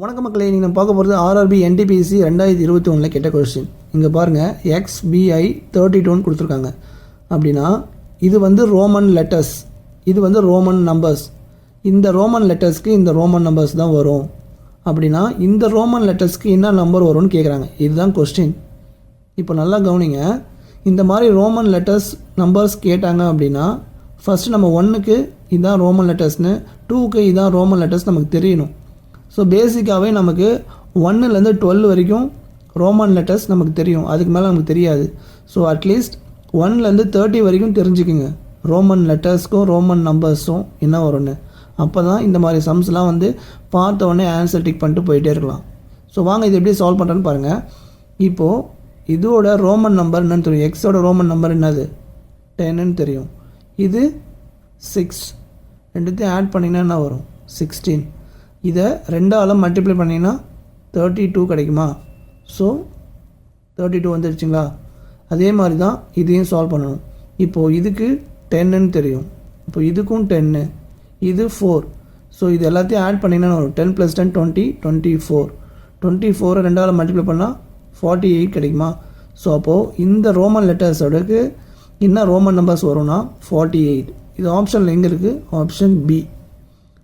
வணக்கம் மக்களே, நீங்கள் நம்ம பார்க்க போகிறது ஆர்ஆர்பி என்டிபிசி 2021 கேட்ட கொஸ்டின். இங்கே பாருங்கள், XBI 32 கொடுத்துருக்காங்க. அப்படின்னா இது வந்து ரோமன் லெட்டர்ஸ், இது வந்து ரோமன் நம்பர்ஸ். இந்த ரோமன் லெட்டர்ஸ்க்கு இந்த ரோமன் நம்பர்ஸ் தான் வரும். அப்படின்னா இந்த ரோமன் லெட்டர்ஸ்க்கு என்ன நம்பர் வரும்னு கேட்குறாங்க. இதுதான் கொஸ்டின். இப்போ நல்லா கவனிங்க. இந்த மாதிரி ரோமன் லெட்டர்ஸ் நம்பர்ஸ் கேட்டாங்க அப்படின்னா ஃபஸ்ட்டு நம்ம 1க்கு இதுதான் ரோமன் லெட்டர்ஸ்னு, 2க்கு இதுதான் ரோமன் லெட்டர்ஸ் நமக்கு தெரியணும். ஸோ பேசிக்காகவே நமக்கு 1லேருந்து 12 வரைக்கும் ரோமன் லெட்டர்ஸ் நமக்கு தெரியும். அதுக்கு மேலே நமக்கு தெரியாது. ஸோ அட்லீஸ்ட் 1லேருந்து 30 வரைக்கும் தெரிஞ்சுக்குங்க ரோமன் லெட்டர்ஸ்க்கும் ரோமன் நம்பர்ஸும் என்ன வரும்னு. அப்போ தான் இந்த மாதிரி சம்ஸ்லாம் வந்து பார்த்த உடனே ஆன்சர் டிக் பண்ணிட்டு போயிட்டே இருக்கலாம். ஸோ வாங்க இது எப்படி சால்வ் பண்ணுறேன்னு பாருங்கள். இப்போது இதோட ரோமன் நம்பர் என்னன்னு தெரியும். எக்ஸோட ரோமன் நம்பர் என்னது 10ன்னு தெரியும். இது 6, ரெண்டுத்தையும் ஆட் பண்ணிங்கன்னா என்ன வரும் 16. இதை 2ஆல் மல்டிப்ளை பண்ணிங்கன்னா 32 கிடைக்குமா. ஸோ 32 வந்துடுச்சுங்களா. அதே மாதிரி தான் இதையும் சால்வ் பண்ணணும். இப்போது இதுக்கு 10ன்னு தெரியும். இப்போ இதுக்கும் 10, இது 4. ஸோ இது எல்லாத்தையும் ஆட் பண்ணிங்கன்னா வரும் 10 + 10 20, 24. 24 2ஆல் மல்டிப்ளை பண்ணால் 48 கிடைக்குமா. ஸோ அப்போது இந்த ரோமன் லெட்டர்ஸோடக்கு என்ன ரோமன் நம்பர்ஸ் வரும்னா 48. இது ஆப்ஷனில் எங்கே இருக்குது, ஆப்ஷன் பி.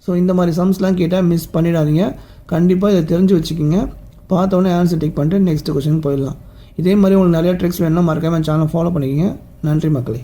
ஸோ இந்த மாதிரி சம்ஸ்லாம் கேட்டால் மிஸ் பண்ணிடாதீங்க. கண்டிப்பாக இதை தெரிஞ்சு வச்சுக்கிங்க. பார்த்தோன்னே ஆன்சர் டிக் பண்ணிட்டு நெக்ஸ்ட் கொஸ்டின் போயிடலாம். இதே மாதிரி உங்களுக்கு நிறையா ட்ரிக்ஸ் வேணும்னா மறக்காம சேனலை ஃபாலோ பண்ணிக்கோங்க. நன்றி மக்களே.